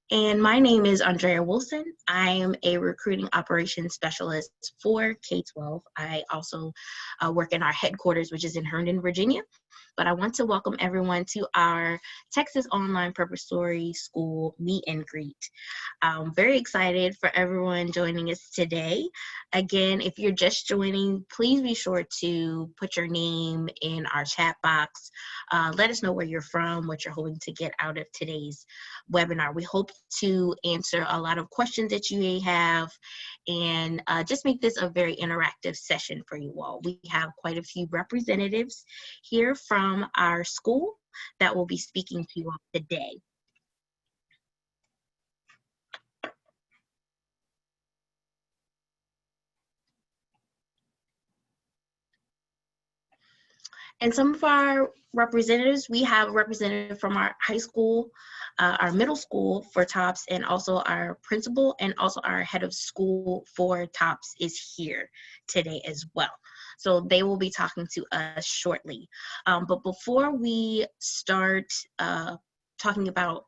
And my name is Andrea Wilson. I am a recruiting operations specialist for K12. I also work in our headquarters, which is in Herndon, Virginia. But I want to welcome everyone to our Texas Online Preparatory School meet and greet. I'm very excited for everyone joining us today. Again, if you're just joining, please be sure to put your name in our chat box. Let us know where you're from, what you're hoping to get out of today's webinar. We hope to answer a lot of questions that you may have and just make this a very interactive session for you all. We have quite a few representatives here from our school that will be speaking to you all today. And some of our representatives, we have a representative from our high school, our middle school for TOPS, and also our principal and also our head of school for TOPS is here today as well. So they will be talking to us shortly. But before we start talking about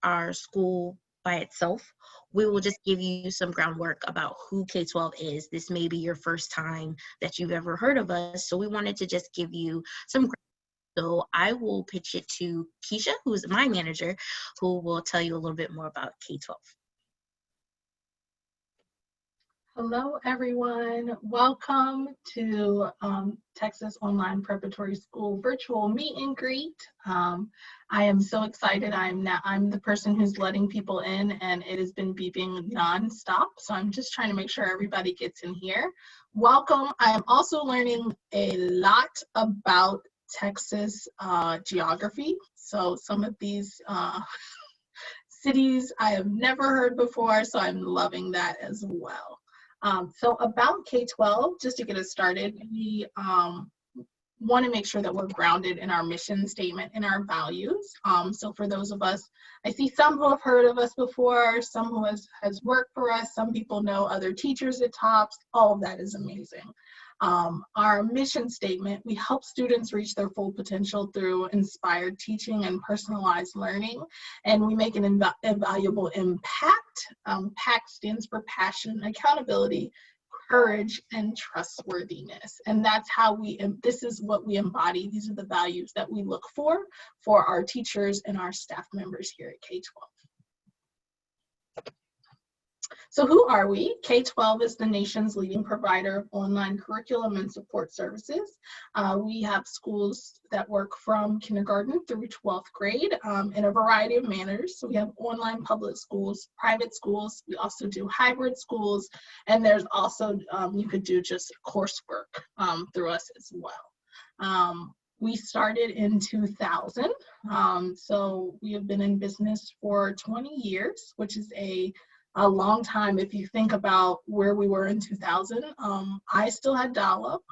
our school by itself, we will just give you some groundwork about who K12 is. This may be your first time that you've ever heard of us, so we wanted to just give you some. So I will pitch it to Keisha, who is my manager, who will tell you a little bit more about K12. Hello, everyone. Welcome to Texas Online Preparatory School virtual meet and greet. I am so excited. I'm the person who's letting people in, and it has been beeping nonstop. So I'm just trying to make sure everybody gets in here. Welcome. I am also learning a lot about Texas geography. So some of these cities I have never heard before, so I'm loving that as well. So about K12, just to get us started, we want to make sure that we're grounded in our mission statement and our values. So for those of us, I see some who have heard of us before, some who has worked for us, some people know other teachers at TOPS, all of that is amazing. Our mission statement, we help students reach their full potential through inspired teaching and personalized learning, and we make an invaluable impact. PACT stands for passion, accountability, courage, and trustworthiness. And that's how this is what we embody. These are the values that we look for our teachers and our staff members here at K12. So who are we? K12 is the nation's leading provider of online curriculum and support services. We have schools that work from kindergarten through 12th grade in a variety of manners. So we have online public schools, private schools. We also do hybrid schools. And there's also, you could do just coursework through us as well. We started in 2000. So we have been in business for 20 years, which is a long time. If you think about where we were in 2000, I still had dial-up.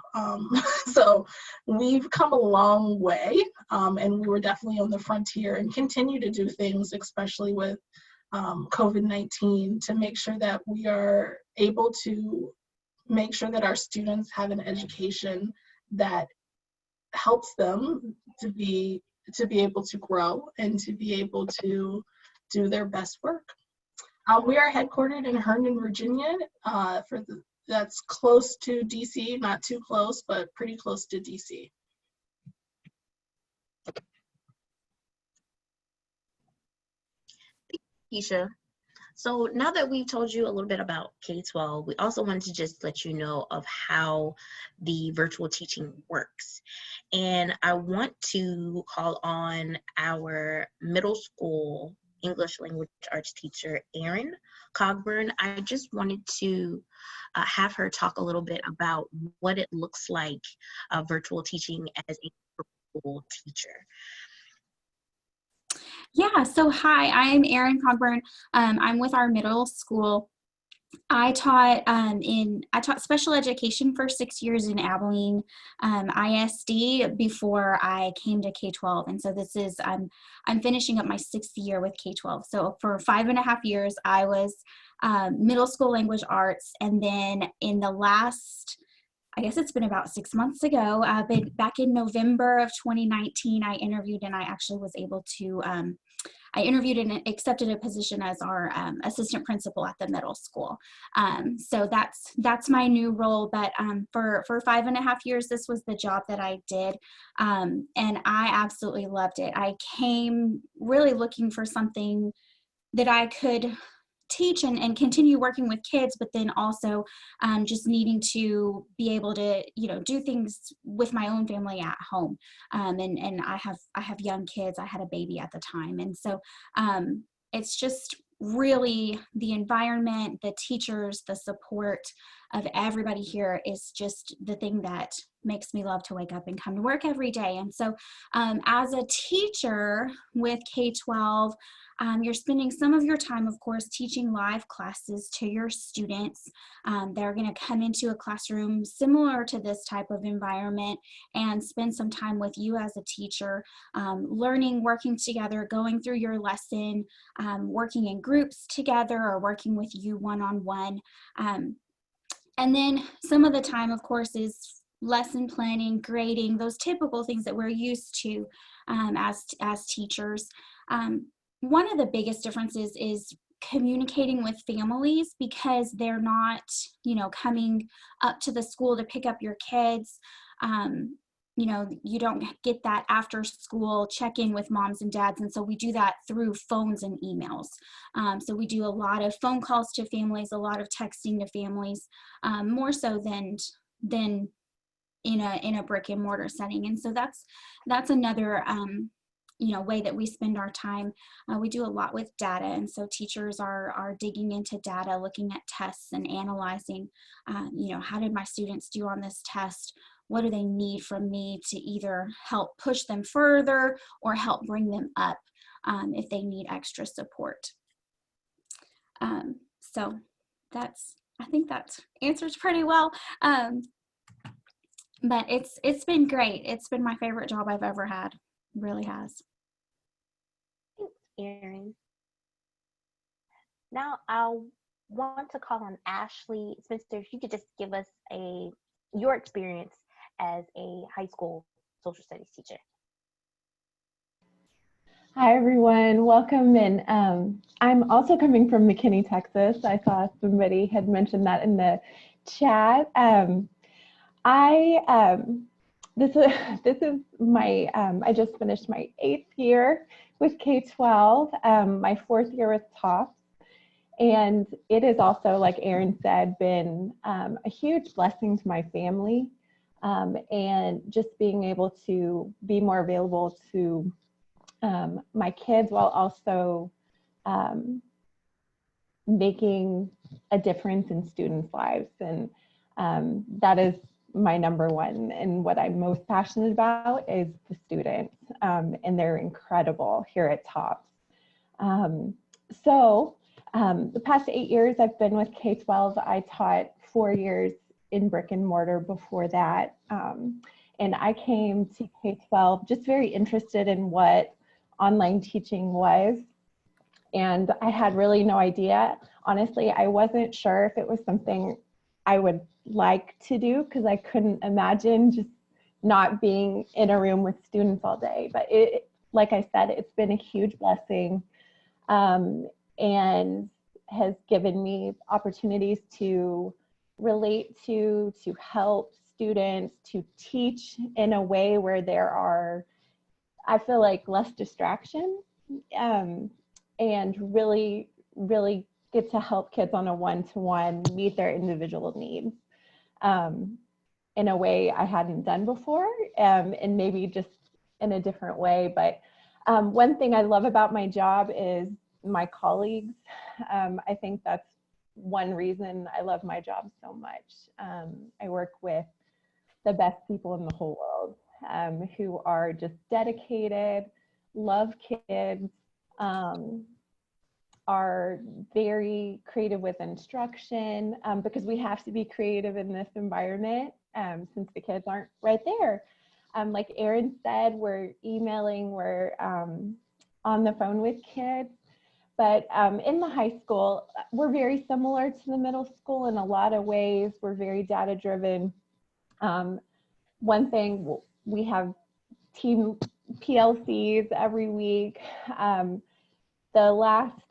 So we've come a long way, and we were definitely on the frontier and continue to do things, especially with COVID-19, to make sure that we are able to make sure that our students have an education that helps them to be able to grow and to be able to do their best work. We are headquartered in Herndon, Virginia. That's close to DC, not too close, but pretty close to DC. Keisha. So now that we've told you a little bit about K12, we also wanted to just let you know of how the virtual teaching works. And I want to call on our middle school English language arts teacher, Erin Cogburn. I just wanted to have her talk a little bit about what it looks like virtual teaching as a virtual teacher. Yeah, so hi, I'm Erin Cogburn. I'm with our middle school. I taught special education for 6 years in Abilene ISD before I came to K12, and so this is I'm finishing up my 6th year with K12. So for 5.5 years, I was middle school language arts, and then in the last, I guess it's been about 6 months ago, but back in November of 2019, I interviewed and I actually was able to I interviewed and accepted a position as our assistant principal at the middle school. So that's my new role. But for 5.5 years, this was the job that I did, and I absolutely loved it. I came really looking for something that I could teach and continue working with kids, but then also just needing to be able to, do things with my own family at home. And I have young kids. I had a baby at the time. And so it's just really the environment, the teachers, the support of everybody here is just the thing that makes me love to wake up and come to work every day. And so as a teacher with K-12, you're spending some of your time, of course, teaching live classes to your students. They're going to come into a classroom similar to this type of environment and spend some time with you as a teacher, learning, working together, going through your lesson, working in groups together or working with you one-on-one. And then some of the time, of course, is lesson planning, grading, those typical things that we're used to as teachers. One of the biggest differences is communicating with families because they're not, coming up to the school to pick up your kids. You don't get that after school check-in with moms and dads. And so we do that through phones and emails. So we do a lot of phone calls to families, a lot of texting to families, more so than in a brick and mortar setting. And so that's another, way that we spend our time. We do a lot with data. And so teachers are digging into data, looking at tests and analyzing, how did my students do on this test? What do they need from me to either help push them further or help bring them up if they need extra support? So I think that answers pretty well. But it's been great. It's been my favorite job I've ever had. It really has. Thanks, Erin. Now I'll want to call on Ashley Spencer. If you could just give us your experience as a high school social studies teacher. Hi, everyone. Welcome. And I'm also coming from McKinney, Texas. I saw somebody had mentioned that in the chat. This is my, I just finished my 8th year with K-12, my 4th year with TOPS. And it is also, like Erin said, been a huge blessing to my family. And just being able to be more available to my kids while also making a difference in students' lives. And that is my number one. And what I'm most passionate about is the students, and they're incredible here at TOPS. The past 8 years I've been with K-12. I taught 4 years in brick and mortar before that. And I came to K-12 just very interested in what online teaching was. And I had really no idea. Honestly, I wasn't sure if it was something I would like to do because I couldn't imagine just not being in a room with students all day. But like I said, it's been a huge blessing and has given me opportunities to relate to help students, to teach in a way where there are, I feel like, less distraction, and really get to help kids on a one-to-one meet their individual needs in a way I hadn't done before, and maybe just in a different way. But one thing I love about my job is my colleagues. I think that's one reason I love my job so much. I work with the best people in the whole world, who are just dedicated, love kids, are very creative with instruction, because we have to be creative in this environment since the kids aren't right there. Like Erin said, we're emailing, we're on the phone with kids. But in the high school, we're very similar to the middle school in a lot of ways. We're very data driven. One thing, we have team PLCs every week. The last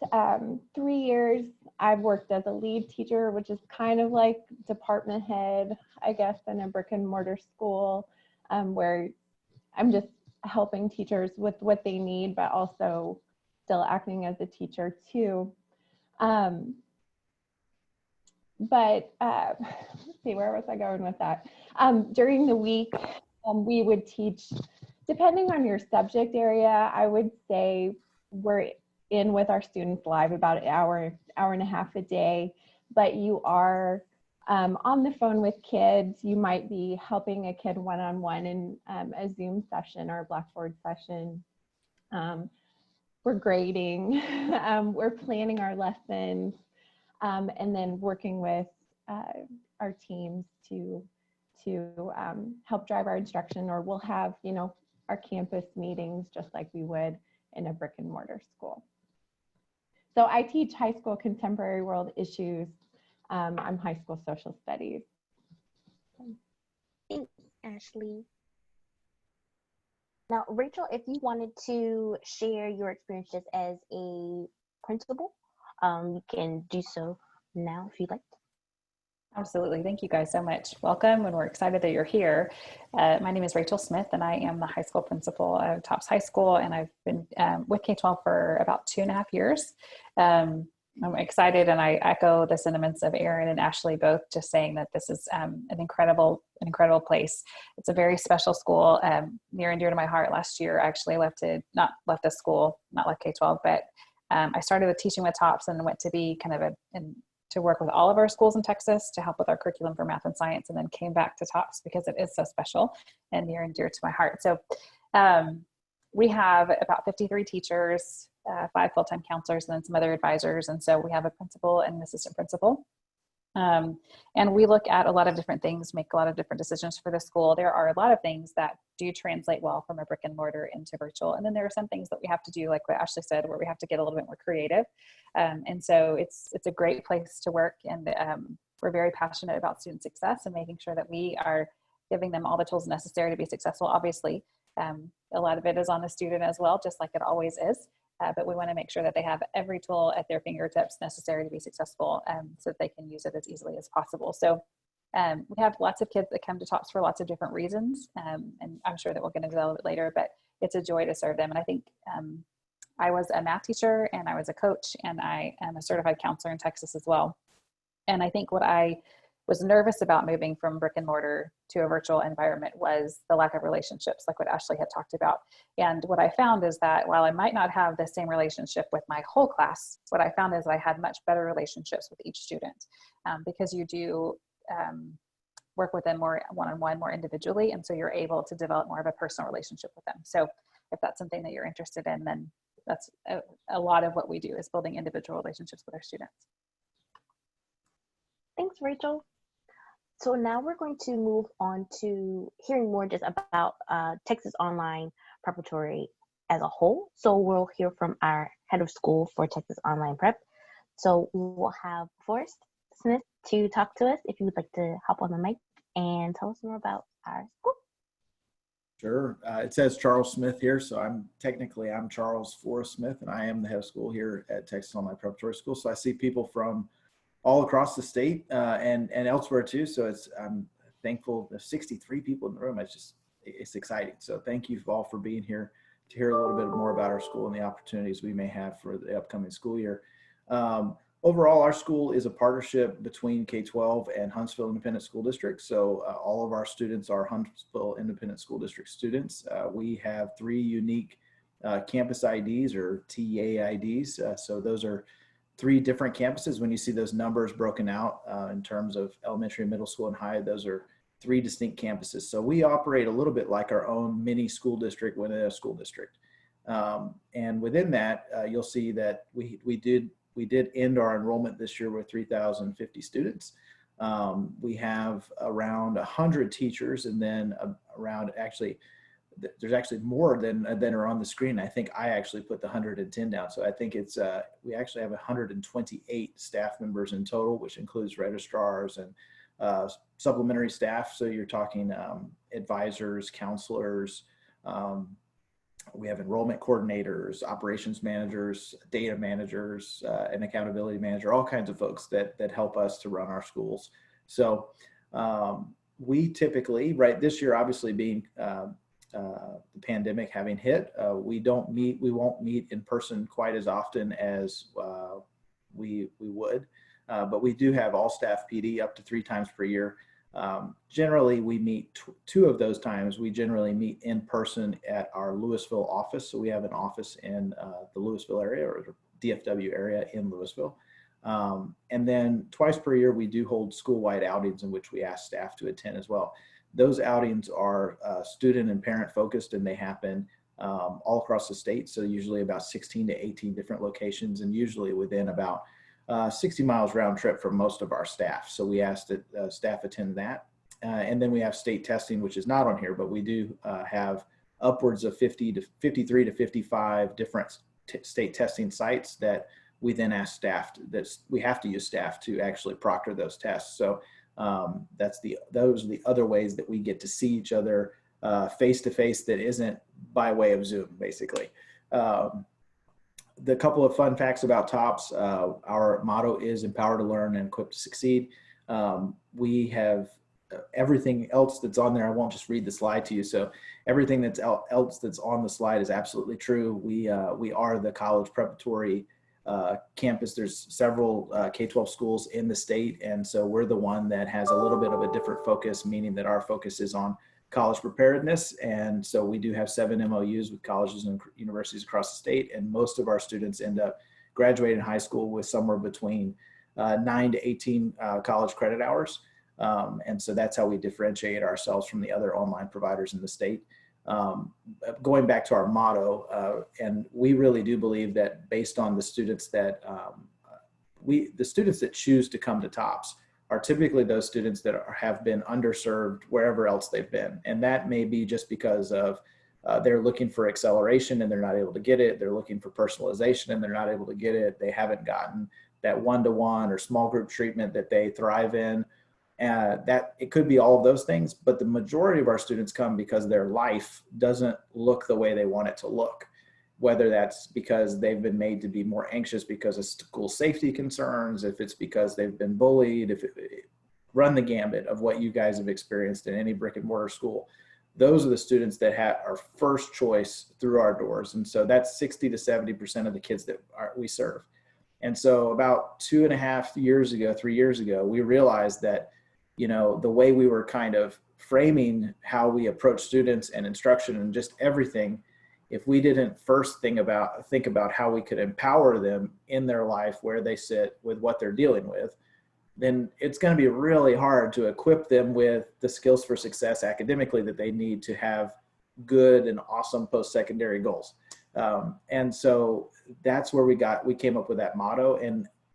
3 years, I've worked as a lead teacher, which is kind of like department head, I guess, in a brick and mortar school, where I'm just helping teachers with what they need, but also still acting as a teacher too. Let's see, where was I going with that? During the week, we would teach, depending on your subject area, I would say we're in with our students live about an hour and a half a day, but you are on the phone with kids. You might be helping a kid one-on-one in a Zoom session or a Blackboard session. We're grading, we're planning our lessons, and then working with our teams to help drive our instruction, or we'll have, our campus meetings just like we would in a brick and mortar school. So I teach high school contemporary world issues. I'm high school social studies. Thanks, Ashley. Now, Rachel, if you wanted to share your experiences as a principal, you can do so now if you'd like. Absolutely. Thank you guys so much. Welcome, and we're excited that you're here. My name is Rachel Smith, and I am the high school principal of Tops High School, and I've been with K12 for about 2.5 years. I'm excited, and I echo the sentiments of Erin and Ashley, both just saying that this is an incredible place. It's a very special school, near and dear to my heart. Last year, I actually not left the school, not left K12, but I started with teaching with Tops and went to be kind of to work with all of our schools in Texas to help with our curriculum for math and science, and then came back to Tops because it is so special and near and dear to my heart. So we have about 53 teachers, 5 full-time counselors, and then some other advisors. And so we have a principal and an assistant principal. And we look at a lot of different things, make a lot of different decisions for the school. There are a lot of things that do translate well from a brick and mortar into virtual. And then there are some things that we have to do, like what Ashley said, where we have to get a little bit more creative. And so it's a great place to work. And we're very passionate about student success and making sure that we are giving them all the tools necessary to be successful. Obviously, a lot of it is on the student as well, just like it always is. But we want to make sure that they have every tool at their fingertips necessary to be successful, so that they can use it as easily as possible. So we have lots of kids that come to Tops for lots of different reasons, and I'm sure that we're going to develop it later, but it's a joy to serve them. And I think I was a math teacher, and I was a coach, and I am a certified counselor in Texas as well. And I think what I was nervous about moving from brick and mortar to a virtual environment was the lack of relationships, like what Ashley had talked about. And what I found is that while I might not have the same relationship with my whole class, what I found is I had much better relationships with each student, because you do work with them more one-on-one, more individually. And so you're able to develop more of a personal relationship with them. So if that's something that you're interested in, then that's a lot of what we do, is building individual relationships with our students. Thanks, Rachel. So now we're going to move on to hearing more just about Texas Online Preparatory as a whole. So we'll hear from our head of school for Texas Online Prep. So we'll have Forrest Smith to talk to us. If you would like to hop on the mic and tell us more about our school. Sure. It says Charles Smith here, so I'm Charles Forrest Smith, and I am the head of school here at Texas Online Preparatory School. So I see people from all across the state and elsewhere too. So I'm thankful. There's 63 people in the room. It's exciting. So thank you all for being here to hear a little bit more about our school and the opportunities we may have for the upcoming school year. Overall, our school is a partnership between K12 and Huntsville Independent School District. So all of our students are Huntsville Independent School District students. We have 3 unique campus IDs, or TA IDs. So those are 3 different campuses. When you see those numbers broken out in terms of elementary, middle school, and high, those are 3 distinct campuses. So we operate a little bit like our own mini school district within a school district. And within that, you'll see that we did end our enrollment this year with 3,050 students. We have around 100 teachers, and then there's actually more than are on the screen. I think I actually put the 110 down. So I think we actually have 128 staff members in total, which includes registrars and supplementary staff. So you're talking advisors, counselors, We have enrollment coordinators, operations managers, data managers, an accountability manager, all kinds of folks that help us to run our schools. So we typically, right, this year obviously being the pandemic having hit, we won't meet in person quite as often as we would, but we do have all staff PD up to 3 times per year. Generally, we meet 2 of those times. We generally meet in person at our Louisville office. So we have an office in the Louisville area, or the DFW area in Louisville. And then twice per year, we do hold school-wide outings in which we ask staff to attend as well. Those outings are student and parent focused, and they happen all across the state. So usually about 16 to 18 different locations, and usually within about 60 miles round trip for most of our staff. So we ask that staff attend that. And then we have state testing, which is not on here, but we do have upwards of 53 to 55 different state testing sites that we then ask staff we have to use staff to actually proctor those tests. So those are the other ways that we get to see each other face to face that isn't by way of Zoom, basically. The couple of fun facts about TOPS, our motto is empower to learn and equip to succeed. We have everything else that's on there. I won't just read the slide to you. So everything else that's on the slide is absolutely true. We are the college preparatory campus. There's several K-12 schools in the state. And so we're the one that has a little bit of a different focus, meaning that our focus is on college preparedness. And so we do have 7 MOUs with colleges and universities across the state. And most of our students end up graduating high school with somewhere between 9 to 18 college credit hours. And so that's how we differentiate ourselves from the other online providers in the state. Going back to our motto, and we really do believe that based on the students that the students that choose to come to TOPS are typically those students that have been underserved wherever else they've been. And that may be just because of they're looking for acceleration and they're not able to get it. They're looking for personalization and they're not able to get it. They haven't gotten that one-to-one or small group treatment that they thrive in. That it could be all of those things, but the majority of our students come because their life doesn't look the way they want it to look. Whether that's because they've been made to be more anxious because of school safety concerns, if it's because they've been bullied, run the gambit of what you guys have experienced in any brick and mortar school. Those are the students that are first choice through our doors. And so that's 60 to 70% of the kids that we serve. And so about 3 years ago, we realized that, you know, the way we were kind of framing how we approach students and instruction and just everything, if we didn't first think about how we could empower them in their life where they sit with what they're dealing with, then it's going to be really hard to equip them with the skills for success academically that they need to have good and awesome post-secondary goals. And so that's where we came up with that motto.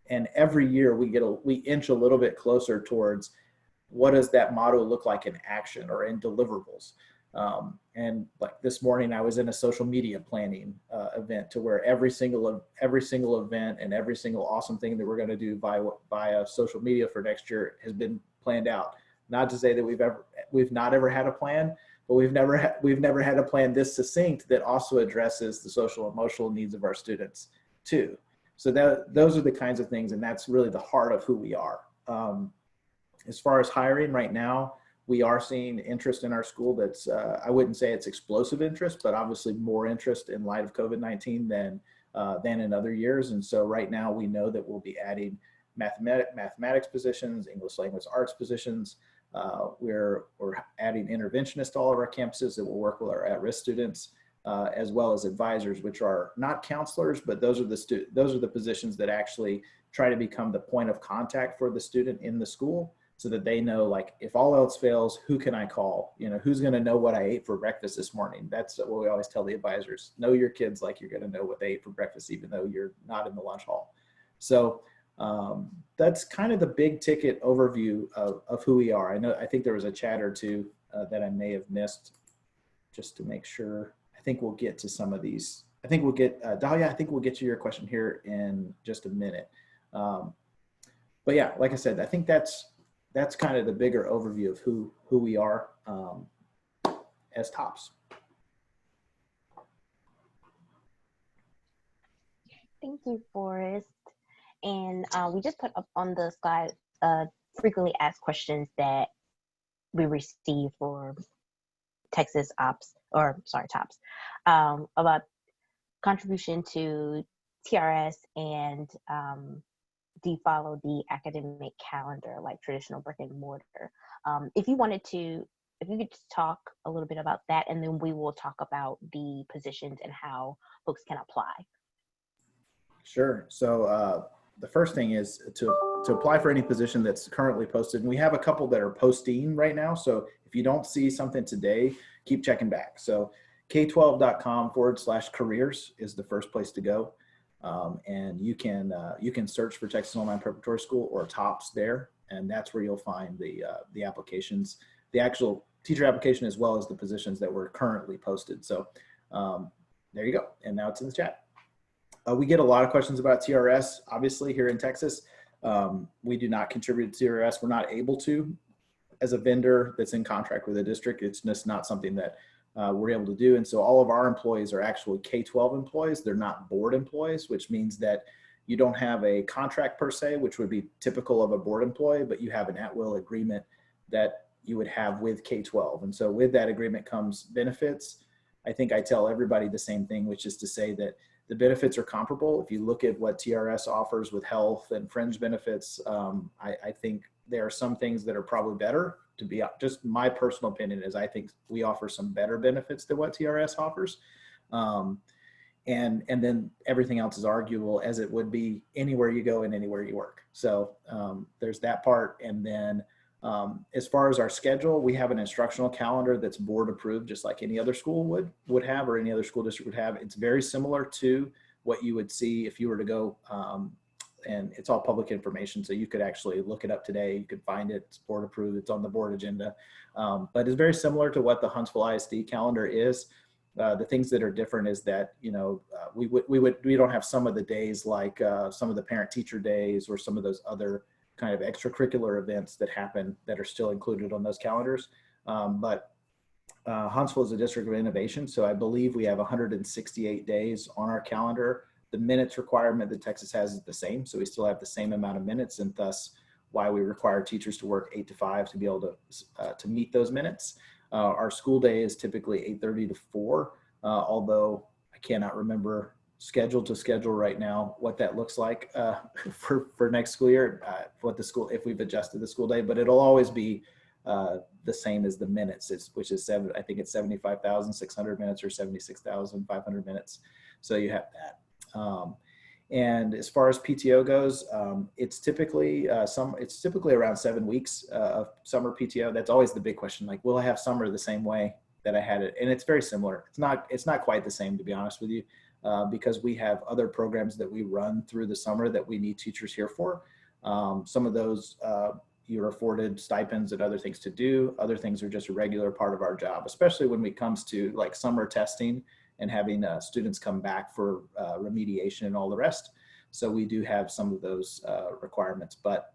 And every year we inch a little bit closer towards what does that motto look like in action or in deliverables. And like this morning, I was in a social media planning event to where every single event and every single awesome thing that we're going to do via social media for next year has been planned out. Not to say that we've not ever had a plan, but we've never had a plan this succinct that also addresses the social emotional needs of our students too. So those are the kinds of things, and that's really the heart of who we are. As far as hiring right now, we are seeing interest in our school that's, I wouldn't say it's explosive interest, but obviously more interest in light of COVID-19 than in other years. And so right now we know that we'll be adding mathematics positions, English language arts positions. We're adding interventionists to all of our campuses that will work with our at-risk students, as well as advisors, which are not counselors, but those are the positions that actually try to become the point of contact for the student in the school, so that they know, like, if all else fails, who can I call? You know, who's going to know what I ate for breakfast this morning? That's what we always tell the advisors. Know your kids like you're going to know what they ate for breakfast, even though you're not in the lunch hall. So that's kind of the big ticket overview of who we are. I think there was a chat or two that I may have missed, just to make sure. I think we'll get to some of these. I think we'll get, Dahlia, I think we'll get to your question here in just a minute. But yeah, like I said, I think that's kind of the bigger overview of who we are as TOPS. Thank you, Forrest. And we just put up on the slide frequently asked questions that we receive for Texas TOPS, about contribution to TRS and do you follow the academic calendar like traditional brick and mortar? If you could just talk a little bit about that, and then we will talk about the positions and how folks can apply. Sure. So the first thing is to apply for any position that's currently posted. And we have a couple that are posting right now. So if you don't see something today, keep checking back. So k12.com/careers is the first place to go. And you can search for Texas Online Preparatory School or TOPS there. And that's where you'll find the applications, the actual teacher application, as well as the positions that were currently posted. So there you go. And now it's in the chat. We get a lot of questions about TRS, obviously, here in Texas. We do not contribute to TRS. We're not able to as a vendor that's in contract with a district. It's just not something that we're able to do. And so all of our employees are actually K-12 employees. They're not board employees, which means that you don't have a contract per se, which would be typical of a board employee, but you have an at-will agreement that you would have with K-12. And so with that agreement comes benefits. I think I tell everybody the same thing, which is to say that the benefits are comparable. If you look at what TRS offers with health and fringe benefits, I think there are some things that are probably better. To be just my personal opinion is I think we offer some better benefits than what TRS offers. And then everything else is arguable, as it would be anywhere you go and anywhere you work. So there's that part. And then as far as our schedule, we have an instructional calendar that's board approved, just like any other school would have, or any other school district would have. It's very similar to what you would see if you were to go, and it's all public information. So you could actually look it up today. You could find it. It's board approved. It's on the board agenda. But it's very similar to what the Huntsville ISD calendar is. The things that are different is that, we don't have some of the days like some of the parent teacher days or some of those other kind of extracurricular events that happen that are still included on those calendars. But Huntsville is a district of innovation. So I believe we have 168 days on our calendar. The minutes requirement that Texas has is the same. So we still have the same amount of minutes, and thus why we require teachers to work 8 to 5 to be able to meet those minutes. Our school day is typically 8:30 to 4, although I cannot remember schedule to schedule right now what that looks like for next school year, if we've adjusted the school day, but it'll always be the same as the minutes, which is I think it's 75,600 minutes or 76,500 minutes. So you have that. And as far as PTO goes, it's typically around 7 weeks of summer PTO. That's always the big question. Like, will I have summer the same way that I had it? And it's very similar. It's not quite the same, to be honest with you, because we have other programs that we run through the summer that we need teachers here for. Some of those you're afforded stipends and other things to do. Other things are just a regular part of our job, especially when it comes to like summer testing and having students come back for remediation and all the rest. So we do have some of those requirements, but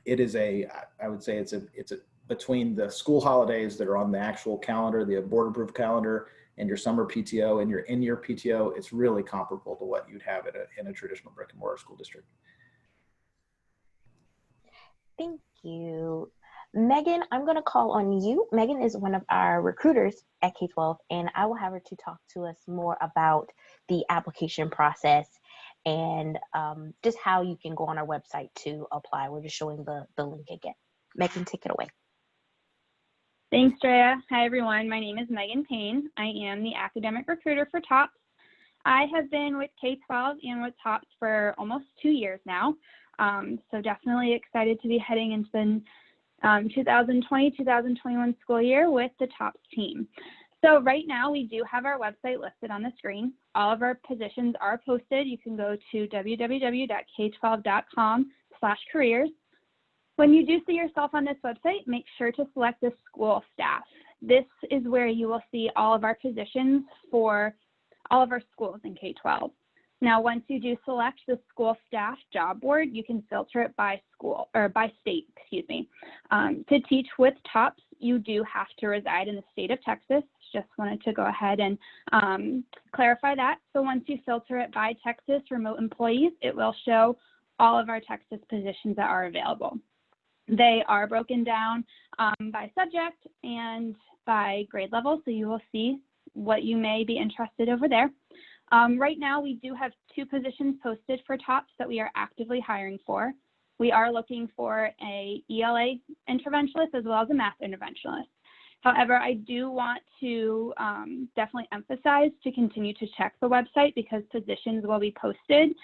it is I would say it's between the school holidays that are on the actual calendar, the board approved calendar, and your summer PTO and your in-year PTO, it's really comparable to what you'd have in a traditional brick and mortar school district. Thank you. Megan, I'm going to call on you. Megan is one of our recruiters at K12, and I will have her to talk to us more about the application process and just how you can go on our website to apply. We're just showing the link again. Megan, take it away. Thanks, Drea. Hi, everyone. My name is Megan Payne. I am the academic recruiter for TOPS. I have been with K12 and with TOPS for almost 2 years now, so definitely excited to be heading into the 2020-2021 school year with the TOPS team. So right now we do have our website listed on the screen. All of our positions are posted. You can go to www.k12.com/careers. When you do see yourself on this website, make sure to select the school staff. This is where you will see all of our positions for all of our schools in K12. Now, once you do select the school staff job board, you can filter it by school or by state, to teach with TOPS you do have to reside in the state of Texas. Just wanted to go ahead and clarify that. So once you filter it by Texas remote employees, it will show all of our Texas positions that are available. They are broken down by subject and by grade level, so you will see what you may be interested over there. Right now, we do have 2 positions posted for TOPS that we are actively hiring for. We are looking for a ELA interventionist as well as a math interventionist. However, I do want to definitely emphasize to continue to check the website because positions will be posted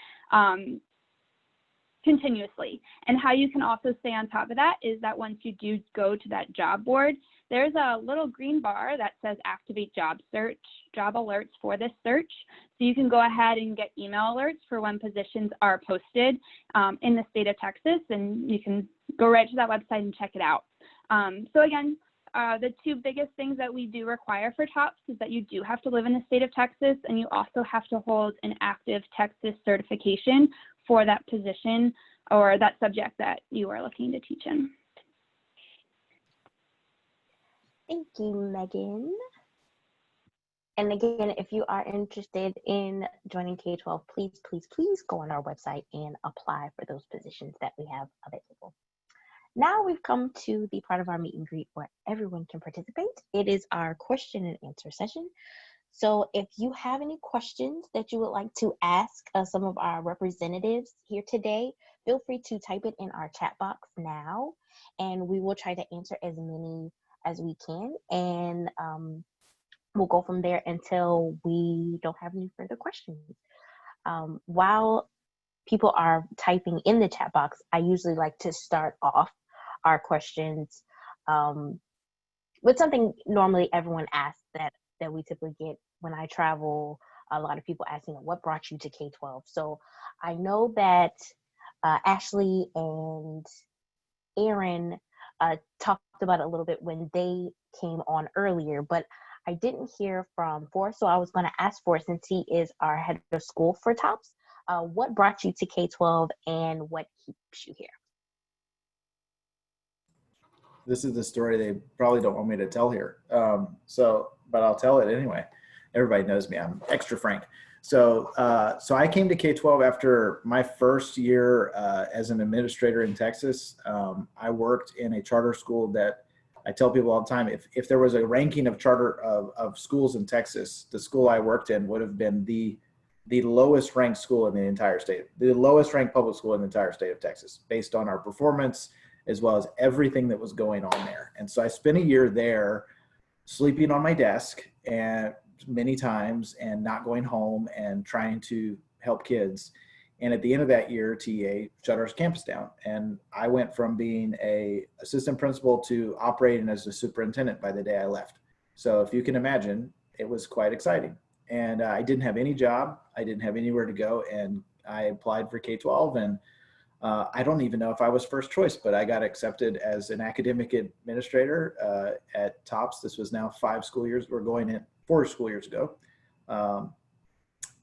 continuously. And how you can also stay on top of that is that once you do go to that job board, there's a little green bar that says activate job search, job alerts for this search. So you can go ahead and get email alerts for when positions are posted in the state of Texas, and you can go right to that website and check it out. So again, the 2 biggest things that we do require for TOPS is that you do have to live in the state of Texas, and you also have to hold an active Texas certification for that position or that subject that you are looking to teach in. Thank you, Megan. And again, if you are interested in joining K12, please go on our website and apply for those positions that we have available. Now we've come to the part of our meet and greet where everyone can participate. It is our question and answer session. So if you have any questions that you would like to ask some of our representatives here today, feel free to type it in our chat box now, and we will try to answer as many as we can. And we'll go from there until we don't have any further questions. While people are typing in the chat box, I usually like to start off our questions with something normally everyone asks that we typically get when I travel. A lot of people asking, what brought you to K12? So I know that Ashley and Aaron talked about it a little bit when they came on earlier, but I didn't hear from Forrest, so I was going to ask Forrest, since he is our head of school for TOPS, what brought you to K12 and what keeps you here? This is the story they probably don't want me to tell here. But I'll tell it anyway. Everybody knows me. I'm extra frank. So I came to K12 after my first year as an administrator in Texas. I worked in a charter school that I tell people all the time, if there was a ranking of charter of schools in Texas, the school I worked in would have been the lowest ranked school in the entire state, the lowest ranked public school in the entire state of Texas, based on our performance, as well as everything that was going on there. And so I spent a year there sleeping on my desk and many times and not going home and trying to help kids. And at the end of that year, TA shut our campus down. And I went from being a assistant principal to operating as a superintendent by the day I left. So if you can imagine, it was quite exciting. And I didn't have any job. I didn't have anywhere to go. And I applied for K12, and I don't even know if I was first choice, but I got accepted as an academic administrator at TOPS. This was now 5 school years. We're going in 4 school years ago.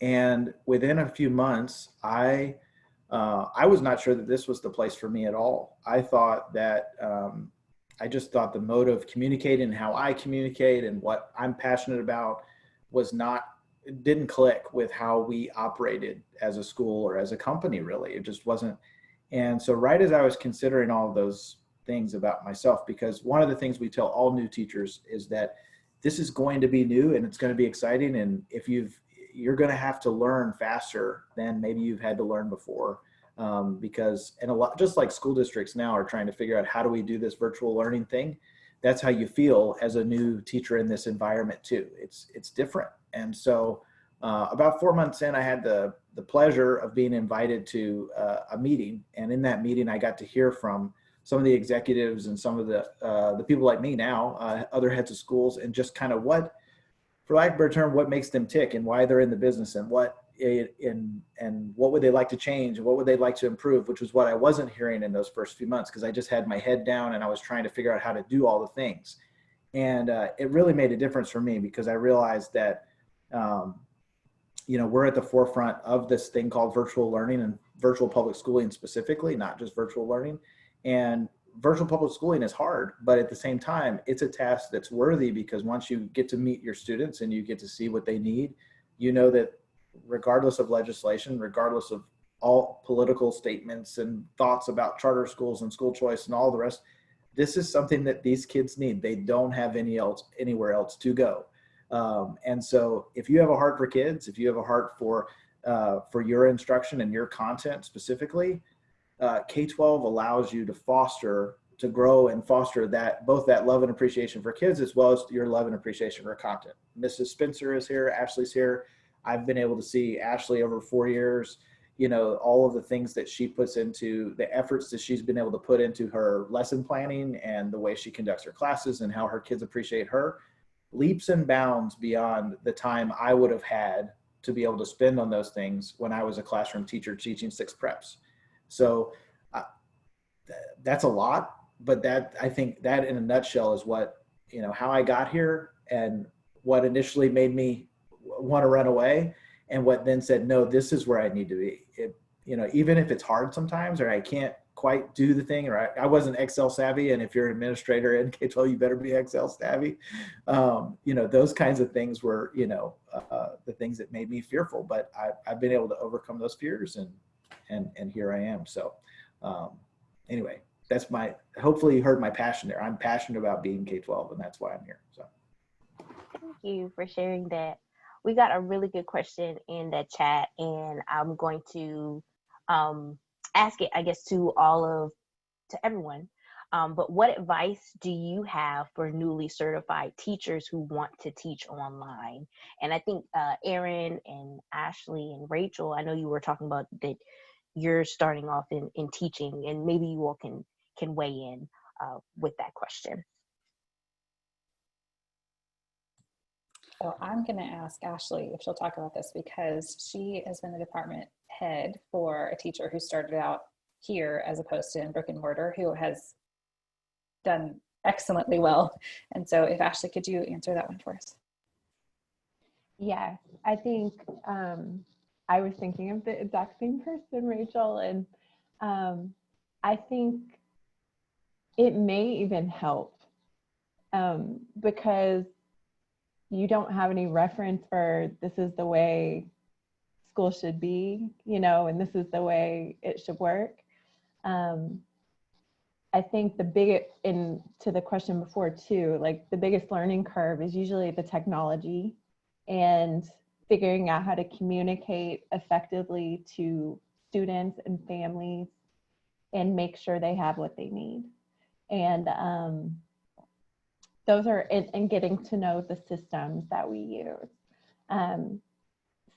And within a few months, I was not sure that this was the place for me at all. I thought that, I just thought the mode of communicating and how I communicate and what I'm passionate about it didn't click with how we operated as a school or as a company, really. It just wasn't. And so right as I was considering all of those things about myself, because one of the things we tell all new teachers is that this is going to be new and it's going to be exciting. And if you're going to have to learn faster than maybe you've had to learn before, because, and a lot, just like school districts now are trying to figure out how do we do this virtual learning thing, that's how you feel as a new teacher in this environment too. It's different. And so about 4 months in, I had the pleasure of being invited to a meeting. And in that meeting, I got to hear from some of the executives and some of the people like me now, other heads of schools, and just kind of what, for lack of a better term, what makes them tick and why they're in the business and what would they like to change and what would they like to improve, which was what I wasn't hearing in those first few months, because I just had my head down and I was trying to figure out how to do all the things. And it really made a difference for me, because I realized that we're at the forefront of this thing called virtual learning and virtual public schooling specifically, not just virtual learning. And virtual public schooling is hard, but at the same time, it's a task that's worthy, because once you get to meet your students and you get to see what they need, you know that regardless of legislation, regardless of all political statements and thoughts about charter schools and school choice and all the rest, this is something that these kids need. They don't have anywhere else to go. And so if you have a heart for kids, if you have a heart for your instruction and your content specifically, K-12 allows you to grow and foster both that love and appreciation for kids, as well as your love and appreciation for content. Mrs. Spencer is here, Ashley's here. I've been able to see Ashley over 4 years, all of the things that she puts into, the efforts that she's been able to put into her lesson planning and the way she conducts her classes and how her kids appreciate her, leaps and bounds beyond the time I would have had to be able to spend on those things when I was a classroom teacher teaching 6 preps. So that's a lot, but I think that in a nutshell is what, how I got here, and what initially made me want to run away, and what then said, no, this is where I need to be. Even if it's hard sometimes, or I can't quite do the thing, or I wasn't Excel savvy, and if you're an administrator in K-12, you better be Excel savvy. Those kinds of things were, the things that made me fearful, but I've been able to overcome those fears, and here I am. So anyway, that's hopefully you heard my passion there. I'm passionate about being K-12, and that's why I'm here. So Thank you for sharing that. We got a really good question in the chat, and I'm going to ask it, I guess, to everyone. But what advice do you have for newly certified teachers who want to teach online? And I think Erin and Ashley and Rachel, I know you were talking about that you're starting off in teaching, and maybe you all can weigh in with that question. So I'm going to ask Ashley if she'll talk about this, because she has been the department head for a teacher who started out here as opposed to in brick and mortar, who has done excellently well. And so if Ashley, could you answer that one for us? Yeah, I think I was thinking of the exact same person, Rachel, and I think it may even help because you don't have any reference for this is the way school should be, and this is the way it should work. I think to the question before too, like the biggest learning curve is usually the technology and figuring out how to communicate effectively to students and families and make sure they have what they need. And those are, and getting to know the systems that we use.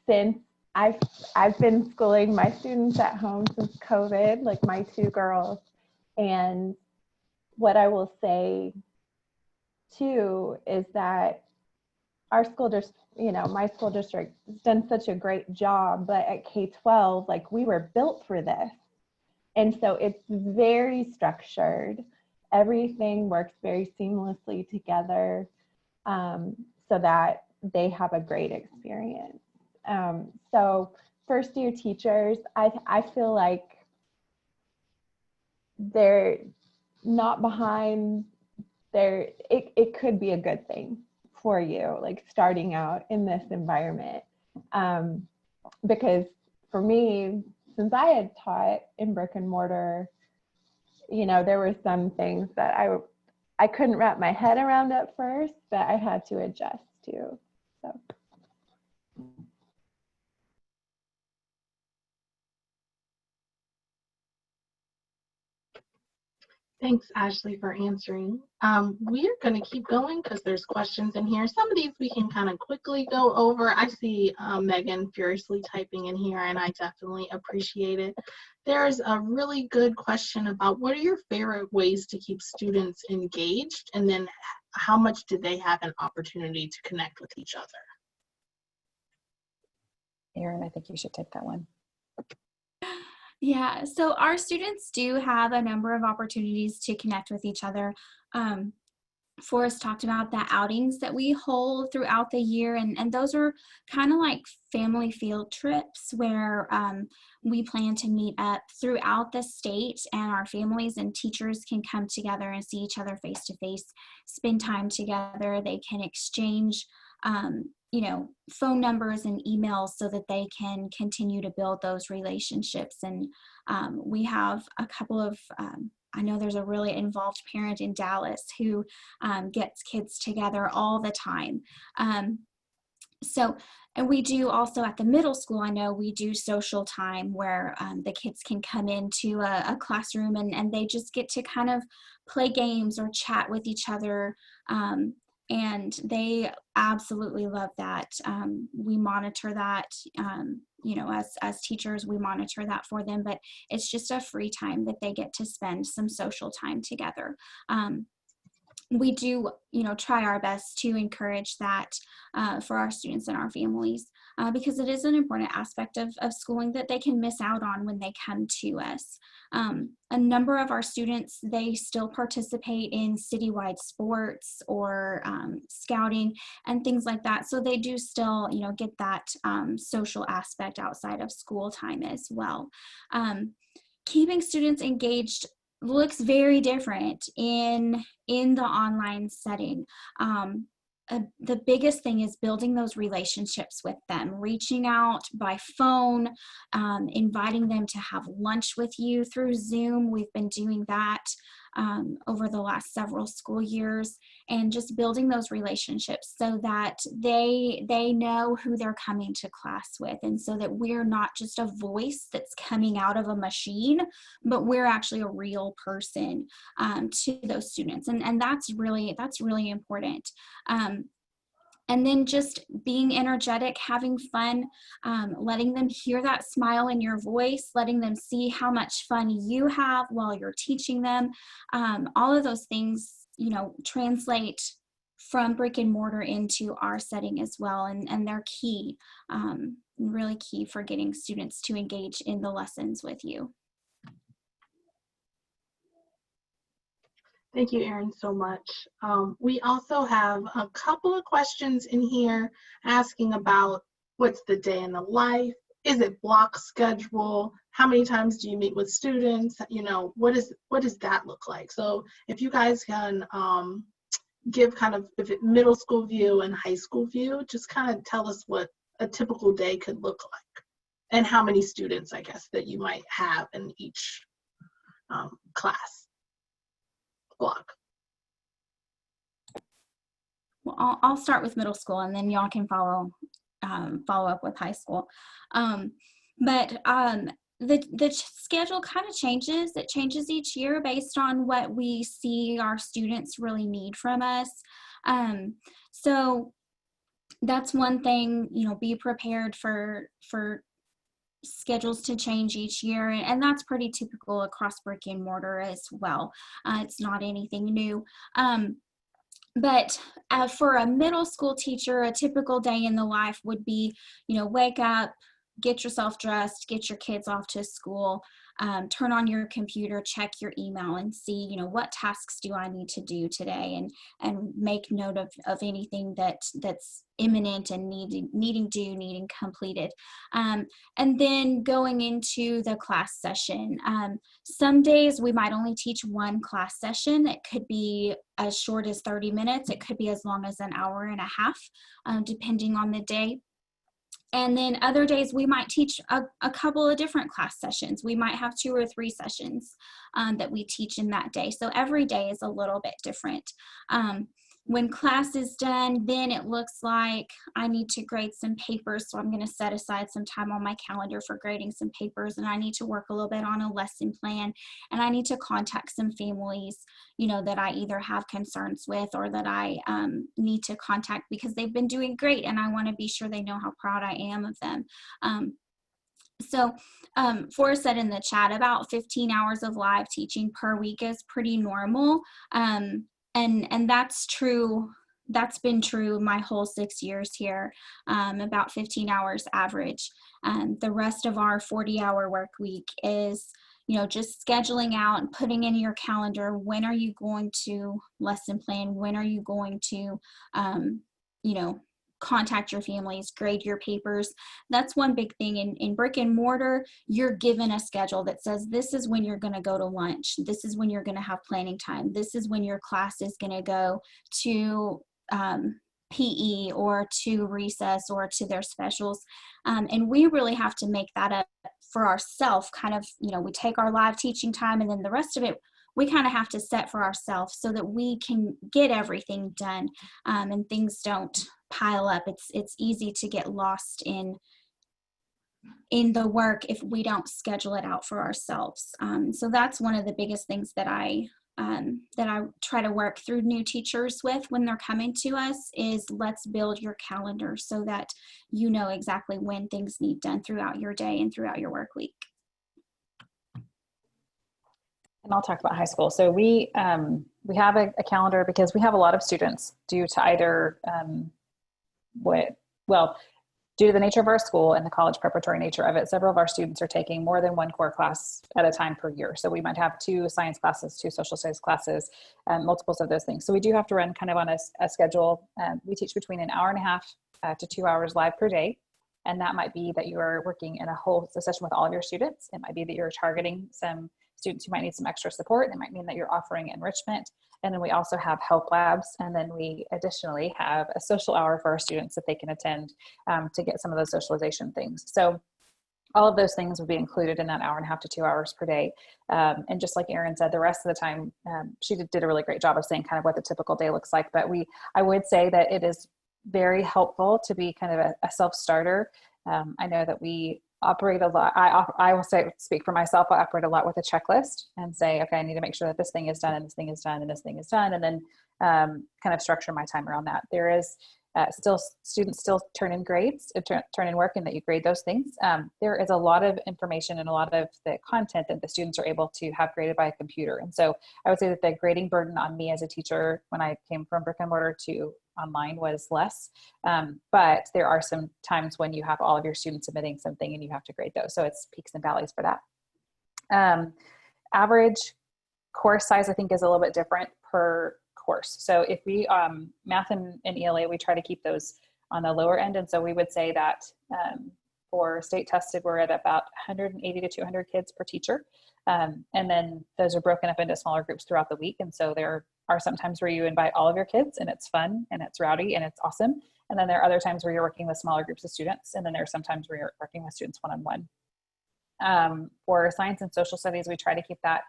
Since I've been schooling my students at home since COVID, like my 2 girls, and what I will say too is that our school district, my school district has done such a great job, but at K-12, like we were built for this. And so it's very structured. Everything works very seamlessly together so that they have a great experience. So first year teachers, I feel like they're not behind it could be a good thing for you, like starting out in this environment. Because for me, since I had taught in brick and mortar, there were some things that I couldn't wrap my head around at first, but I had to adjust to. So. Thanks, Ashley, for answering. We are going to keep going because there's questions in here. Some of these we can kind of quickly go over. I see Megan furiously typing in here, and I definitely appreciate it. There's a really good question about what are your favorite ways to keep students engaged, and then how much do they have an opportunity to connect with each other? Erin, I think you should take that one. Yeah, so our students do have a number of opportunities to connect with each other. Forrest talked about the outings that we hold throughout the year, and those are kind of like family field trips where we plan to meet up throughout the state, and our families and teachers can come together and see each other face to face, spend time together. They can exchange phone numbers and emails so that they can continue to build those relationships. And we have a couple of I know there's a really involved parent in Dallas who gets kids together all the time. And we do also at the middle school, I know we do social time where the kids can come into a classroom and they just get to kind of play games or chat with each other. And they absolutely love that. We monitor that, as teachers, we monitor that for them, but it's just a free time that they get to spend some social time together. We do, try our best to encourage that for our students and our families because it is an important aspect of schooling that they can miss out on when they come to us. A number of our students, they still participate in citywide sports or scouting and things like that. So they do still, get that social aspect outside of school time as well. Keeping students engaged looks very different in the online setting. The biggest thing is building those relationships with them, reaching out by phone, inviting them to have lunch with you through Zoom. We've been doing that over the last several school years, and just building those relationships so that they know who they're coming to class with, and so that we're not just a voice that's coming out of a machine, but we're actually a real person to those students, and that's really important. And then just being energetic, having fun, letting them hear that smile in your voice, letting them see how much fun you have while you're teaching them. All of those things, translate from brick and mortar into our setting as well. And they're key, really key for getting students to engage in the lessons with you. Thank you, Erin, so much. We also have a couple of questions in here asking about what's the day in the life? Is it block schedule? How many times do you meet with students? What does that look like? So if you guys can give kind of middle school view and high school view, just kind of tell us what a typical day could look like and how many students, I guess, that you might have in each class block. Well, I'll start with middle school, and then y'all can follow up with high school. But the schedule kind of changes. It changes each year based on what we see our students really need from us. So that's one thing. Be prepared for schedules to change each year, and that's pretty typical across brick and mortar as well. It's not anything new. But for a middle school teacher, a typical day in the life would be, wake up, get yourself dressed, get your kids off to school, turn on your computer, check your email and see, what tasks do I need to do today, and make note of anything that's imminent and needing completed. And then going into the class session. Some days we might only teach one class session. It could be as short as 30 minutes. It could be as long as an hour and a half, depending on the day. And then other days we might teach a couple of different class sessions. We might have 2 or 3 sessions that we teach in that day. So every day is a little bit different. When class is done, then it looks like I need to grade some papers. So I'm going to set aside some time on my calendar for grading some papers, and I need to work a little bit on a lesson plan, and I need to contact some families, that I either have concerns with or that I need to contact because they've been doing great, and I want to be sure they know how proud I am of them. So Forrest said in the chat about 15 hours of live teaching per week is pretty normal. And that's true. That's been true my whole 6 years here, about 15 hours average. The rest of our 40-hour work week is, just scheduling out and putting in your calendar, when are you going to lesson plan? When are you going to, contact your families, grade your papers? That's one big thing. In brick and mortar, you're given a schedule that says this is when you're going to go to lunch. This is when you're going to have planning time. This is when your class is going to go to PE or to recess or to their specials. And we really have to make that up for ourselves. Kind of, we take our live teaching time, and then the rest of it, we kind of have to set for ourselves so that we can get everything done, and things don't pile up. It's easy to get lost in the work if we don't schedule it out for ourselves. So that's one of the biggest things that I try to work through new teachers with when they're coming to us is let's build your calendar so that you know exactly when things need done throughout your day and throughout your work week. And I'll talk about high school. So we have a calendar because we have a lot of students due to either due to the nature of our school and the college preparatory nature of it. Several of our students are taking more than one core class at a time per year. So we might have 2 science classes, 2 social studies classes, multiples of those things. So we do have to run kind of on a schedule. We teach between an hour and a half to 2 hours live per day. And that might be that you are working in a session with all of your students. It might be that you're targeting some students who might need some extra support. It might mean that you're offering enrichment. And then we also have help labs. And then we additionally have a social hour for our students that they can attend to get some of those socialization things. So all of those things would be included in that hour and a half to 2 hours per day. And just like Erin said, the rest of the time, she did a really great job of saying kind of what the typical day looks like. But I would say that it is very helpful to be kind of a self-starter. I know that we operate a lot. I will speak for myself. I operate a lot with a checklist and say, okay, I need to make sure that this thing is done and this thing is done and this thing is done. And then kind of structure my time around that. There is students still turn in grades, turn in work, and that you grade those things. There is a lot of information and a lot of the content that the students are able to have graded by a computer. And so I would say that the grading burden on me as a teacher when I came from brick and mortar to online was less. But there are some times when you have all of your students submitting something and you have to grade those. So it's peaks and valleys for that. Average course size, I think, is a little bit different per course. So if we, math and ELA, we try to keep those on the lower end. And so we would say that for state tested, we're at about 180 to 200 kids per teacher. And then those are broken up into smaller groups throughout the week. And so there are some times where you invite all of your kids and it's fun and it's rowdy and it's awesome. And then there are other times where you're working with smaller groups of students. And then there are some times where you're working with students one-on-one. For science and social studies, we try to keep that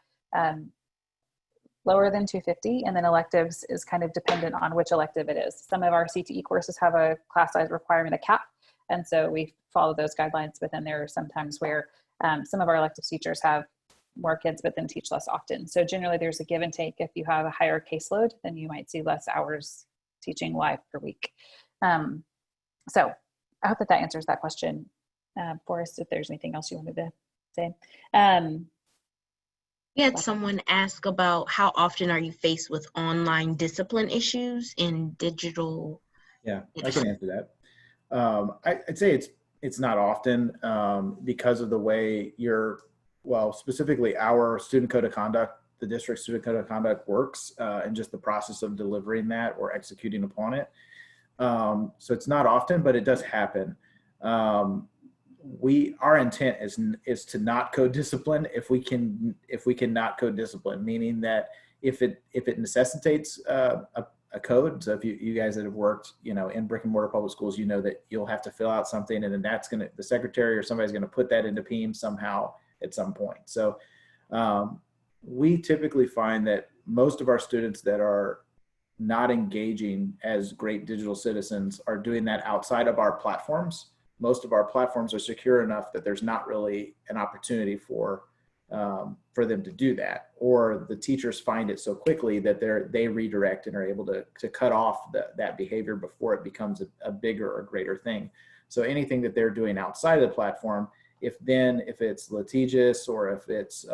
lower than 250. And then electives is kind of dependent on which elective it is. Some of our CTE courses have a class size requirement, a cap. And so we follow those guidelines, but then there are some times where some of our elective teachers have more kids, but then teach less often. So generally there's a give and take. If you have a higher caseload, then you might see less hours teaching live per week. So I hope that answers that question. Forrest, if there's anything else you wanted to say. We had someone ask about how often are you faced with online discipline issues in digital? Yeah, I can answer that. I'd say it's not often because of the way specifically our student code of conduct, the district student code of conduct works and just the process of delivering that or executing upon it. So it's not often, but it does happen. Our intent is to not code discipline if we can not code discipline, meaning that if it necessitates a code. So if you guys that have worked, in brick and mortar public schools, you know that you'll have to fill out something, and then the secretary or somebody's going to put that into PEEM somehow at some point. So we typically find that most of our students that are not engaging as great digital citizens are doing that outside of our platforms. Most of our platforms are secure enough that there's not really an opportunity for them to do that, or the teachers find it so quickly that they redirect and are able to cut off that behavior before it becomes a bigger or greater thing. So anything that they're doing outside of the platform, if it's litigious, or if it's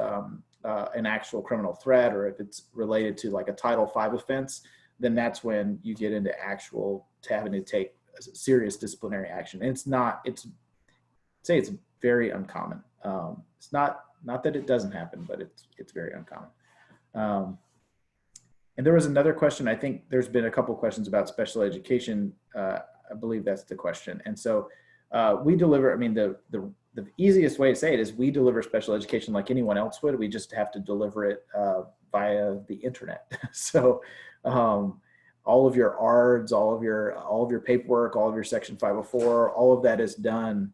an actual criminal threat, or if it's related to like a Title V offense, then that's when you get into having to take serious disciplinary action. And it's very uncommon. It's not Not that it doesn't happen, but it's very uncommon. And there was another question. I think there's been a couple questions about special education. I believe that's the question. And so we deliver, I mean, the easiest way to say it is we deliver special education like anyone else would. We just have to deliver it via the internet. So all of your ARDs, all of your paperwork, all of your Section 504, all of that is done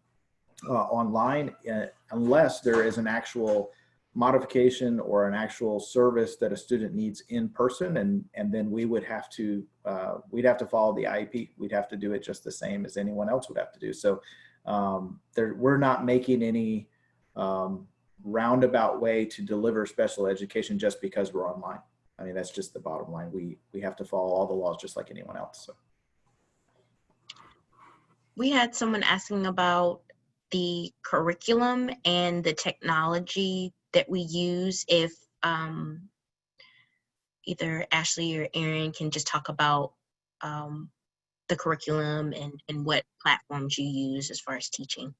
online, unless there is an actual modification or an actual service that a student needs in person, and then we would have to we'd have to follow the IEP. We'd have to do it just the same as anyone else would have to do. So we're not making any roundabout way to deliver special education just because we're online. I mean, that's just the bottom line. We have to follow all the laws just like anyone else. So we had someone asking about the curriculum and the technology that we use. If either Ashley or Erin can just talk about the curriculum and what platforms you use as far as teaching.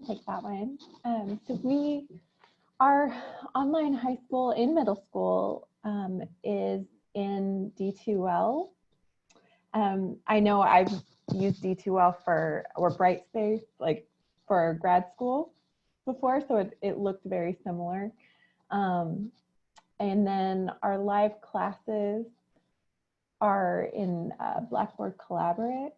I'll take that one. So our online high school and middle school is in D2L. I know I've used D2L or Brightspace, like for grad school before, so it looked very similar. And then our live classes are in Blackboard Collaborate.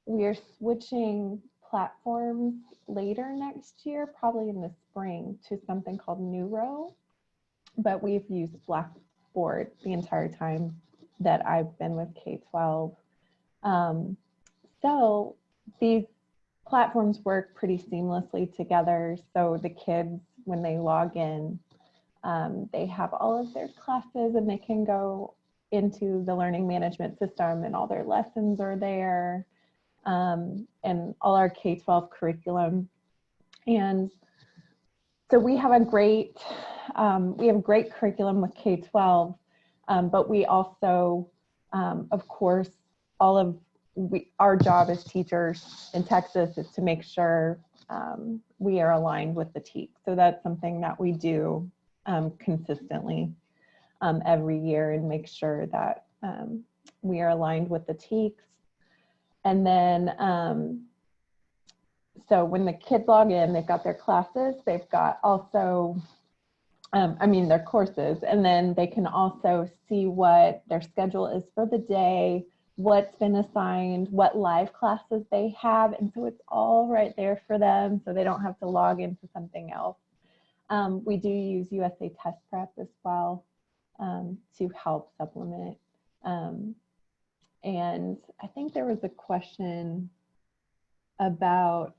We are switching platforms later next year, probably in the spring, to something called Neuro, but we've used Blackboard the entire time that I've been with K12. So these platforms work pretty seamlessly together. So the kids, when they log in, they have all of their classes and they can go into the learning management system and all their lessons are there, and all our K12 curriculum. And so we have a great curriculum with K12, but we also, of course, our job as teachers in Texas is to make sure we are aligned with the TEAC. So that's something that we do consistently every year, and make sure that we are aligned with the TEACs. And then, so when the kids log in, they've got their classes, they've got also, their courses, and then they can also see what their schedule is for the day, what's been assigned, what live classes they have. And so it's all right there for them, so they don't have to log into something else. We do use USA Test Prep as well to help supplement. And I think there was a question about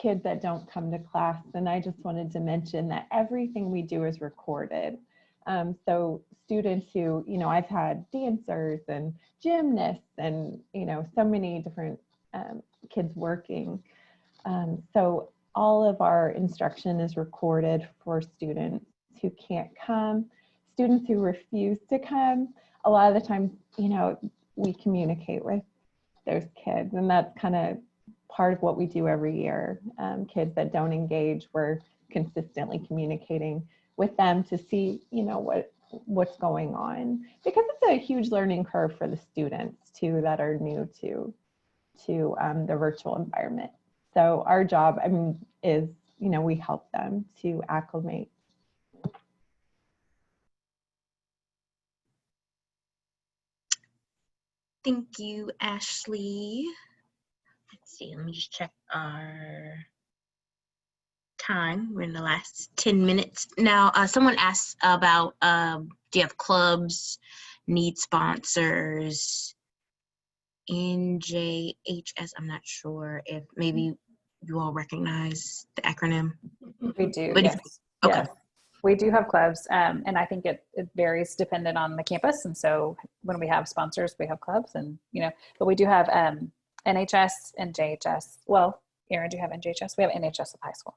kids that don't come to class, and I just wanted to mention that everything we do is recorded. So students who, I've had dancers and gymnasts and, so many different kids working. So all of our instruction is recorded for students who can't come. Students who refuse to come, a lot of the time, we communicate with those kids, and that's kind of part of what we do every year. Kids that don't engage, we're consistently communicating with them to see, what's going on, because it's a huge learning curve for the students too that are new to the virtual environment. So our job, is, we help them to acclimate. Thank you, Ashley. Let's see, let me just check our time. We're in the last 10 minutes. Now, someone asked about, do you have clubs, need sponsors, NJHS? I'm not sure if maybe you all recognize the acronym. We do, But yes. Okay. Yes. We do have clubs, and I think it varies dependent on the campus. And so when we have sponsors, we have clubs, and but we do have NHS and JHS. Well, Erin, do you have NJHS? We have NHS at high school.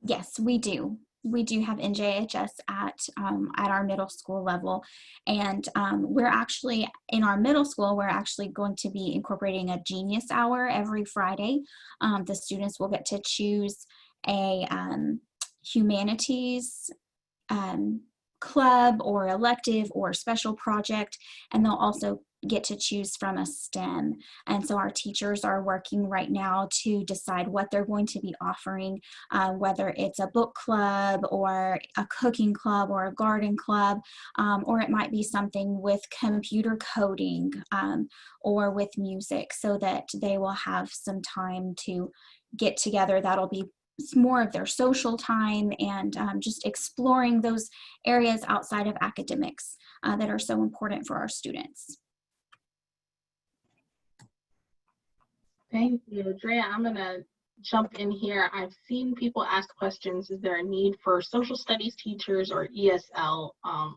Yes, we do. We do have NJHS at our middle school level, and we're actually in our middle school. We're actually going to be incorporating a Genius Hour every Friday. The students will get to choose a humanities club or elective or special project, and they'll also get to choose from a STEM. And so our teachers are working right now to decide what they're going to be offering, whether it's a book club or a cooking club or a garden club, or it might be something with computer coding or with music, so that they will have some time to get together. That'll be more of their social time and just exploring those areas outside of academics that are so important for our students. Thank you, Drea. I'm gonna jump in here. I've seen people ask questions. Is there a need for social studies teachers or ESL,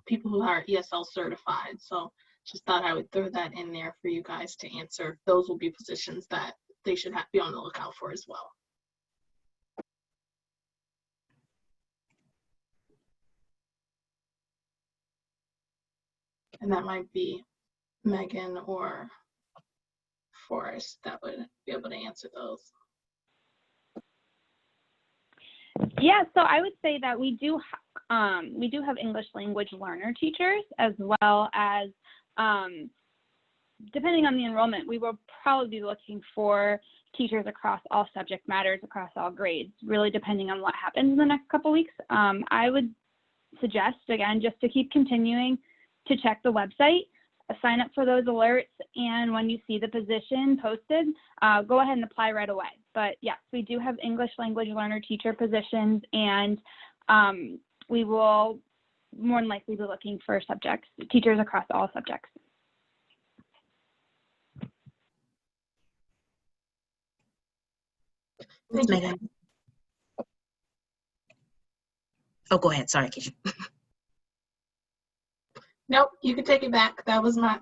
people who are ESL certified? So just thought I would throw that in there for you guys to answer. Those will be positions that they should be on the lookout for as well. And that might be Megan or Forrest that would be able to answer those. Yeah, so I would say that we do have English language learner teachers, as well as, depending on the enrollment, we will probably be looking for teachers across all subject matters, across all grades, really depending on what happens in the next couple weeks. I would suggest, again, just to keep continuing to check the website, sign up for those alerts, and when you see the position posted, go ahead and apply right away. But yes, we do have English language learner teacher positions, and we will more than likely be looking for teachers across all subjects. Thanks, Megan. Oh, go ahead. Sorry, Keisha. Nope, you can take it back. That was my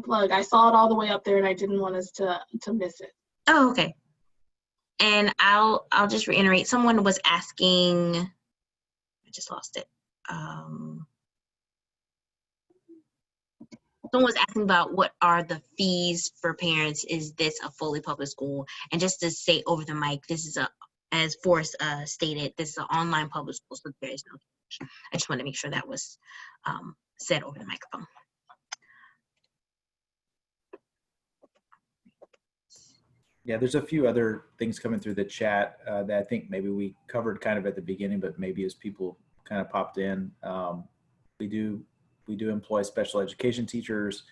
plug. I saw it all the way up there, and I didn't want us to miss it. Oh, okay. And I'll just reiterate. Someone was asking. I just lost it. Someone was asking about what are the fees for parents. Is this a fully public school? And just to say over the mic, this is as Forrest stated, this is an online public school, so there is no charge. I just want to make sure that was said over the microphone. Yeah, there's a few other things coming through the chat that I think maybe we covered kind of at the beginning, but maybe as people kind of popped in, we do employ special education teachers.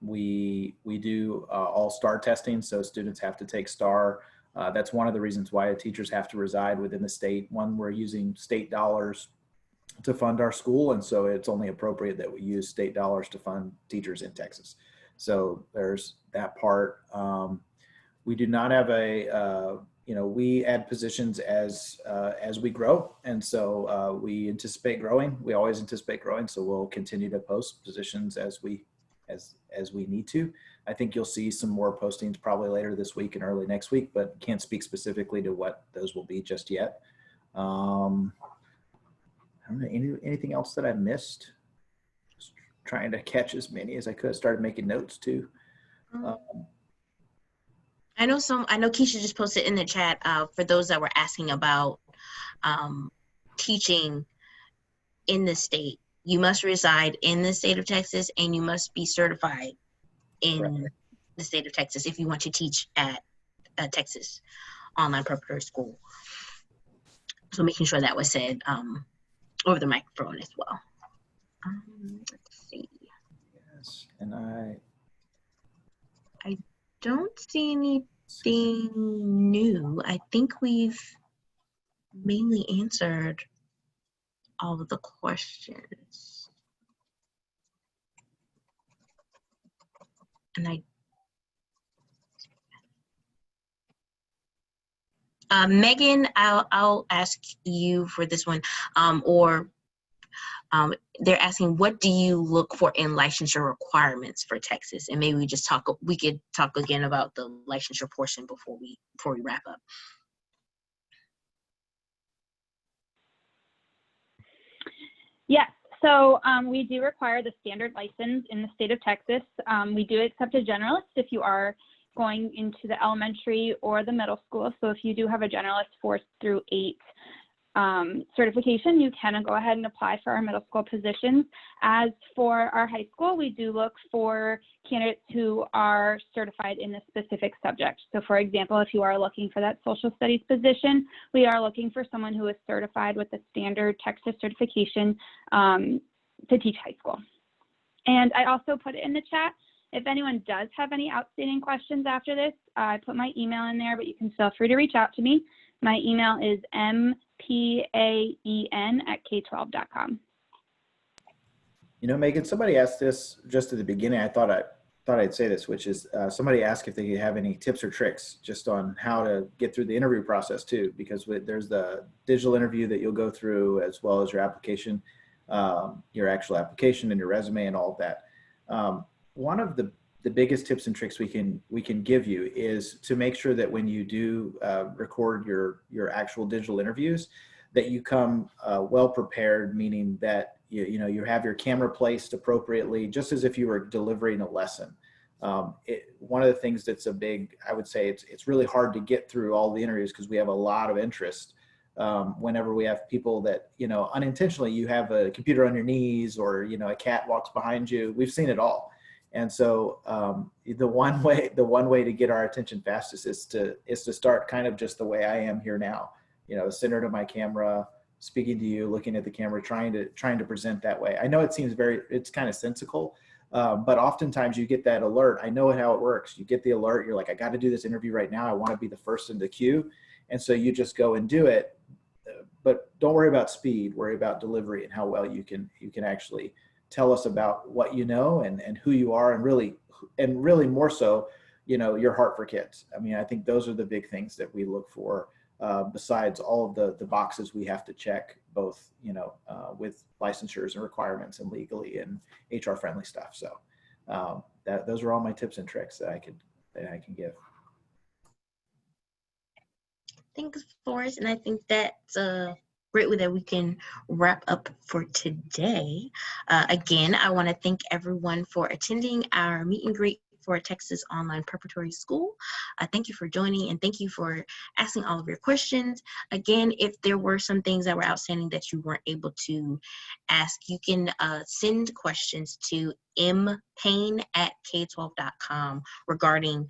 We do all STAR testing, so students have to take STAR. That's one of the reasons why teachers have to reside within the state. One, we're using state dollars to fund our school, and so it's only appropriate that we use state dollars to fund teachers in Texas. So there's that part. We do not have we add positions as we grow, and so we anticipate growing. We always anticipate growing, so we'll continue to post positions as we need to. I think you'll see some more postings probably later this week and early next week, but can't speak specifically to what those will be just yet. I don't know, anything else that I missed? Just trying to catch as many as I could. Started making notes too. I know Keisha just posted in the chat for those that were asking about teaching in the state. You must reside in the state of Texas, and you must be certified in the state of Texas if you want to teach at Texas Online Preparatory School. So making sure that was said over the microphone as well. Let's see. Yes, and I don't see anything new. I think we've mainly answered all of the questions. And Megan, I'll ask you for this one, they're asking, what do you look for in licensure requirements for Texas? And maybe we could talk again about the licensure portion before we wrap up. Yes, so we do require the standard license in the state of Texas. We do accept a generalist if you are going into the elementary or the middle school. So if you do have a generalist 4 through 8 certification, you can go ahead and apply for our middle school positions. As for our high school, we do look for candidates who are certified in a specific subject. So for example, if you are looking for that social studies position, we are looking for someone who is certified with the standard Texas certification to teach high school. And I also put it in the chat. If anyone does have any outstanding questions after this, I put my email in there, but you can feel free to reach out to me. My email is mpaen@k12.com. You know, Megan, somebody asked this just at the beginning. I thought I'd say this, which is somebody asked if they could have any tips or tricks just on how to get through the interview process too, because there's the digital interview that you'll go through as well as your application, your actual application and your resume and all of that. One of the biggest tips and tricks we can give you is to make sure that when you do record your actual digital interviews, that you come well prepared, meaning that you have your camera placed appropriately, just as if you were delivering a lesson. One of the things that's I would say it's really hard to get through all the interviews because we have a lot of interest. Whenever we have people that, unintentionally you have a computer on your knees or, a cat walks behind you. We've seen it all. And so the one way to get our attention fastest is to start kind of just the way I am here now, centered on my camera, speaking to you, looking at the camera, trying to present that way. I know it seems it's kind of sensical, but oftentimes you get that alert. I know how it works. You get the alert. You're like, I got to do this interview right now. I want to be the first in the queue. And so you just go and do it, but don't worry about speed, worry about delivery and how well you can actually tell us about what you know and who you are and really more so, your heart for kids. I mean, I think those are the big things that we look for, besides all of the boxes we have to check, both, with licensures and requirements and legally and HR friendly stuff. So those are all my tips and tricks that I can give. Thanks, Forrest. And I think that's a great way that we can wrap up for today. Again, I want to thank everyone for attending our meet and greet for Texas Online Preparatory School. Thank you for joining and thank you for asking all of your questions. Again, if there were some things that were outstanding that you weren't able to ask, you can send questions to mpaen@k12.com regarding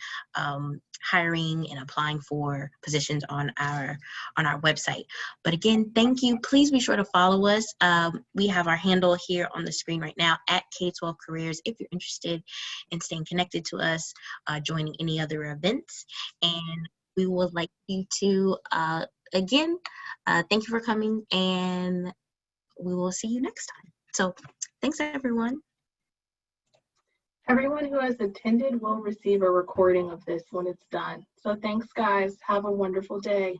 hiring and applying for positions on our website. But again, thank you. Please be sure to follow us. We have our handle here on the screen right now @K12 Careers if you're interested in staying connected to us, joining any other events. And we would like you to again thank you for coming, and we will see you next time. So thanks, everyone. Everyone who has attended will receive a recording of this when it's done. So thanks, guys. Have a wonderful day.